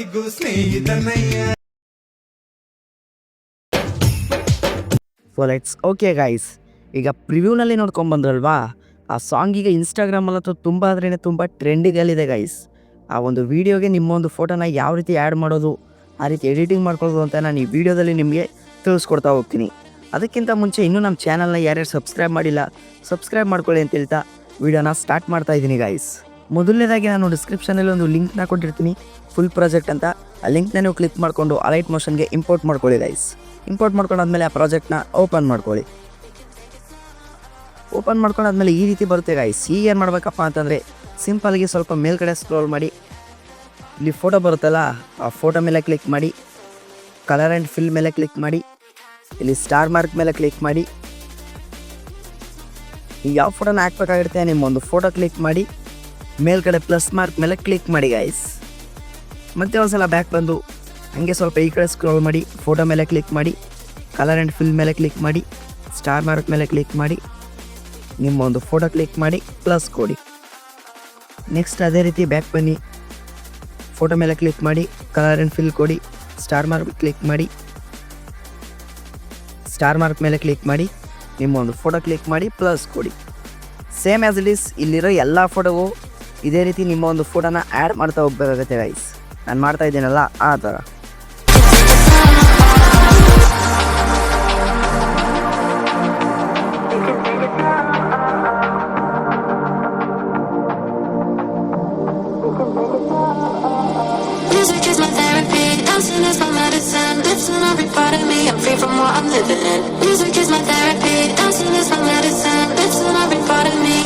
ಜಗತ್ತಿಗೂ ಸ್ನೇಹಿತನಯ್ಯ. So let's okay guys, ಈಗ ಪ್ರಿವ್ಯೂನಲ್ಲಿ ನೋಡ್ಕೊಂಬಂದ್ರಲ್ವಾ, ಆ song ಈಗ ಇನ್ಸ್ಟಾಗ್ರಾಮಲ್ಲಂತೂ ತುಂಬ ಅಂದ್ರೆ ತುಂಬ ಟ್ರೆಂಡಿಗಲ್ಲಿದೆ ಗೈಸ್. ಆ ಒಂದು ವೀಡಿಯೋಗೆ ನಿಮ್ಮೊಂದು ಫೋಟೋನ ಯಾವ ರೀತಿ ಆ್ಯಡ್ ಮಾಡೋದು, ಆ ರೀತಿ ಎಡಿಟಿಂಗ್ ಮಾಡ್ಕೊಳ್ಳೋದು ಅಂತ ನಾನು ಈ ವಿಡಿಯೋದಲ್ಲಿ ನಿಮಗೆ ತಿಳಿಸ್ಕೊಡ್ತಾ ಹೋಗ್ತೀನಿ. ಅದಕ್ಕಿಂತ ಮುಂಚೆ ಇನ್ನೂ ನಮ್ಮ ಚಾನಲ್ನ ಯಾರ್ಯಾರು ಸಬ್ಸ್ಕ್ರೈಬ್ ಮಾಡಿಲ್ಲ, ಸಬ್ಸ್ಕ್ರೈಬ್ ಮಾಡ್ಕೊಳ್ಳಿ ಅಂತ ಹೇಳ್ತಾ ವೀಡಿಯೋನ ಸ್ಟಾರ್ಟ್ ಮಾಡ್ತಾ ಇದ್ದೀನಿ ಗೈಸ್. ಮೊದಲನೇದಾಗಿ ನಾನು ಡಿಸ್ಕ್ರಿಪ್ಷನಲ್ಲಿ ಒಂದು ಲಿಂಕ್ನ ಕೊಟ್ಟಿರ್ತೀನಿ, ಫುಲ್ ಪ್ರಾಜೆಕ್ಟ್ ಅಂತ. ಆ ಲಿಂಕ್ನ ನೀವು ಕ್ಲಿಕ್ ಮಾಡಿಕೊಂಡು ಅಲೈಟ್ ಮೋಷನ್ಗೆ ಇಂಪೋರ್ಟ್ ಮಾಡ್ಕೊಳ್ಳಿ ಗೈಸ್. ಇಂಪೋರ್ಟ್ ಮಾಡ್ಕೊಂಡಾದ್ಮೇಲೆ ಆ ಪ್ರಾಜೆಕ್ಟ್ನ ಓಪನ್ ಮಾಡ್ಕೊಳ್ಳಿ. ಓಪನ್ ಮಾಡ್ಕೊಂಡಾದ್ಮೇಲೆ ಈ ರೀತಿ ಬರುತ್ತೆ ಗೈಸ್. ಈಗ ಏನು ಮಾಡಬೇಕಪ್ಪ ಅಂತಂದರೆ ಸಿಂಪಲ್ಗೆ ಸ್ವಲ್ಪ ಮೇಲ್ಗಡೆ ಸ್ಕ್ರೋಲ್ ಮಾಡಿ, ಇಲ್ಲಿ ಫೋಟೋ ಬರುತ್ತಲ್ಲ ಆ ಫೋಟೋ ಮೇಲೆ ಕ್ಲಿಕ್ ಮಾಡಿ, ಕಲರ್ ಆ್ಯಂಡ್ ಫಿಲ್ ಮೇಲೆ ಕ್ಲಿಕ್ ಮಾಡಿ, ಇಲ್ಲಿ ಸ್ಟಾರ್ ಮಾರ್ಕ್ ಮೇಲೆ ಕ್ಲಿಕ್ ಮಾಡಿ. ಈಗ ಯಾವ ಫೋಟೋನ ಹಾಕ್ಬೇಕಾಗಿರುತ್ತೆ ನಿಮ್ಮೊಂದು ಫೋಟೋ ಕ್ಲಿಕ್ ಮಾಡಿ, ಮೇಲ್ಗಡೆ ಪ್ಲಸ್ ಮಾರ್ಕ್ ಮೇಲೆ ಕ್ಲಿಕ್ ಮಾಡಿ ಗೈಸ್. ಮತ್ತೆ ಒಂದ್ಸಲ ಬ್ಯಾಕ್ ಬಂದು ಹಾಗೆ ಸ್ವಲ್ಪ ಈ ಕಡೆ ಸ್ಕ್ರೋಲ್ ಮಾಡಿ, ಫೋಟೋ ಮೇಲೆ ಕ್ಲಿಕ್ ಮಾಡಿ, ಕಲರ್ ಆ್ಯಂಡ್ ಫಿಲ್ ಮೇಲೆ ಕ್ಲಿಕ್ ಮಾಡಿ, ಸ್ಟಾರ್ ಮಾರ್ಕ್ ಮೇಲೆ ಕ್ಲಿಕ್ ಮಾಡಿ, ನಿಮ್ಮೊಂದು ಫೋಟೋ ಕ್ಲಿಕ್ ಮಾಡಿ ಪ್ಲಸ್ ಕೊಡಿ. ನೆಕ್ಸ್ಟ್ ಅದೇ ರೀತಿ ಬ್ಯಾಕ್ ಬನ್ನಿ, ಫೋಟೋ ಮೇಲೆ ಕ್ಲಿಕ್ ಮಾಡಿ, ಕಲರ್ ಆ್ಯಂಡ್ ಫಿಲ್ ಕೊಡಿ, ಸ್ಟಾರ್ ಮಾರ್ಕ್ ಕ್ಲಿಕ್ ಮಾಡಿ, ಸ್ಟಾರ್ ಮಾರ್ಕ್ ಮೇಲೆ ಕ್ಲಿಕ್ ಮಾಡಿ, ನಿಮ್ಮೊಂದು ಫೋಟೋ ಕ್ಲಿಕ್ ಮಾಡಿ ಪ್ಲಸ್ ಕೊಡಿ. ಸೇಮ್ ಆ್ಯಸ್ ಇಟ್ ಈಸ್ ಇಲ್ಲಿರೋ ಎಲ್ಲ ಫೋಟೋಗೂ ಇದೇ ರೀತಿ ನಿಮ್ಮ ಒಂದು ಫೋಟೋನ ಆ್ಯಡ್ ಮಾಡ್ತಾ ಹೋಗ್ಬೇಕಾಗತ್ತೆ ಗೈಸ್. ನಾನು ಮಾಡ್ತಾ ಇದ್ದೀನಲ್ಲ ಆ ಥರ. Music is my therapy, dancing is my medicine. Lives in every part of me, I'm free from what I'm living in. Music is my therapy, dancing is my medicine. Lives in every part of me.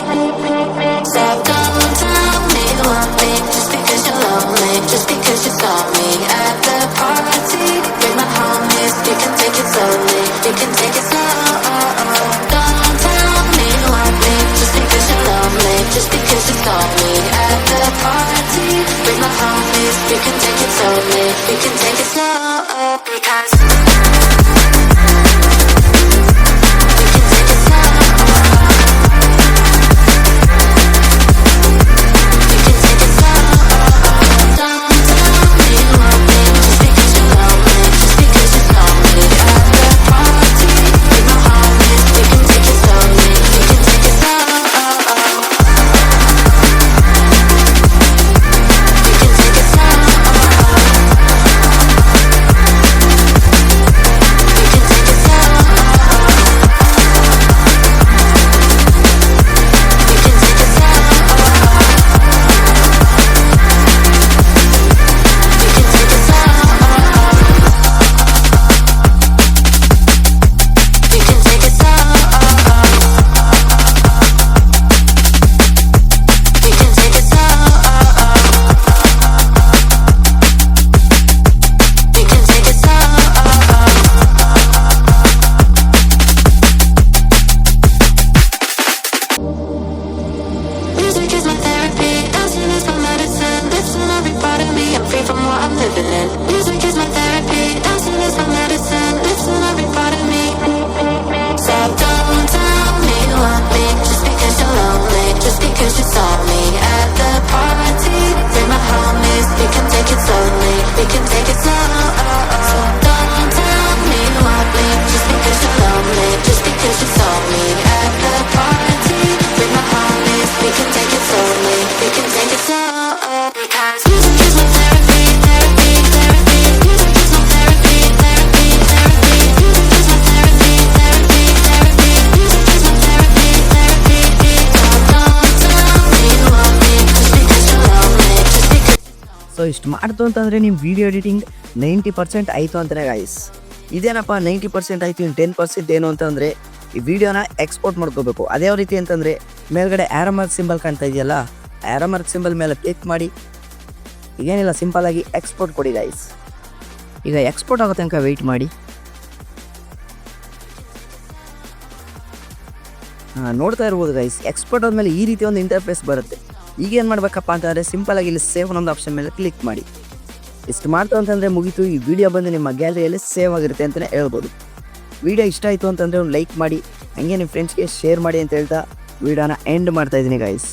So don't tell me one thing, just because you're lonely, just because you saw me at the party. Bring my homies, you can take it slowly, you can take it slow. Don't tell me one thing, just because you're lonely, just because you saw me at the party. Bring my homies, you can take it slowly, you can take it slow. Because so ಇಷ್ಟು ಮಾಡ್ತು ಅಂತಂದರೆ ನಿಮ್ಮ video editing 90% ಆಯಿತು ಅಂತಲೇ guys. ಇದೇನಪ್ಪ 90% ಆಯಿತು, ಇನ್ನು 10% ಏನು ಅಂತಂದರೆ ಈ ವಿಡಿಯೋನ ಎಕ್ಸ್ಪೋರ್ಟ್ ಮಾಡ್ಕೋಬೇಕು. ಅದೇ ರೀತಿ ಅಂತಂದರೆ ಮೇಲ್ಗಡೆ ಆರೋ ಮಾರ್ಕ್ ಸಿಂಬಲ್ ಕಾಣ್ತಾ ಇದೆಯಲ್ಲ, ಆರೋ ಮಾರ್ಕ್ ಸಿಂಬಲ್ ಮೇಲೆ ಕ್ಲಿಕ್ ಮಾಡಿ, ಈಗೇನಿಲ್ಲ ಸಿಂಪಲಾಗಿ ಎಕ್ಸ್ಪೋರ್ಟ್ ಕೊಡಿ ಗೈಸ್. ಈಗ ಎಕ್ಸ್ಪೋರ್ಟ್ ಆಗೋ ತನಕ ವೆಯ್ಟ್ ಮಾಡಿ. ನೋಡ್ತಾ ಇರ್ಬೋದು ಗೈಸ್, ಎಕ್ಸ್ಪೋರ್ಟ್ ಆದಮೇಲೆ ಈ ರೀತಿ ಒಂದು ಇಂಟರ್ಫೇಸ್ ಬರುತ್ತೆ. ಈಗೇನು ಮಾಡಬೇಕಪ್ಪ ಅಂತಂದರೆ ಸಿಂಪಲಾಗಿ ಇಲ್ಲಿ ಸೇವ್ ಅನ್ನೊಂದು ಆಪ್ಷನ್ ಮೇಲೆ ಕ್ಲಿಕ್ ಮಾಡಿ. ಇಷ್ಟು ಮಾಡ್ತು ಅಂತಂದರೆ ಮುಗೀತು, ಈ ವಿಡಿಯೋ ಬಂದು ನಿಮ್ಮ ಗ್ಯಾಲರಿಯಲ್ಲಿ ಸೇವ್ ಆಗಿರುತ್ತೆ ಅಂತಲೇ ಹೇಳ್ಬೋದು. ವಿಡಿಯೋ ಇಷ್ಟ ಆಯಿತು ಅಂತಂದರೆ ಒಂದು ಲೈಕ್ ಮಾಡಿ, ಹಾಗೆ ನಿಮ್ಮ ಫ್ರೆಂಡ್ಸ್ಗೆ ಶೇರ್ ಮಾಡಿ ಅಂತ ಹೇಳ್ತಾ ವಿಡಿಯೋನ ಎಂಡ್ ಮಾಡ್ತಾಯಿದ್ದೀನಿ ಗೈಸ್.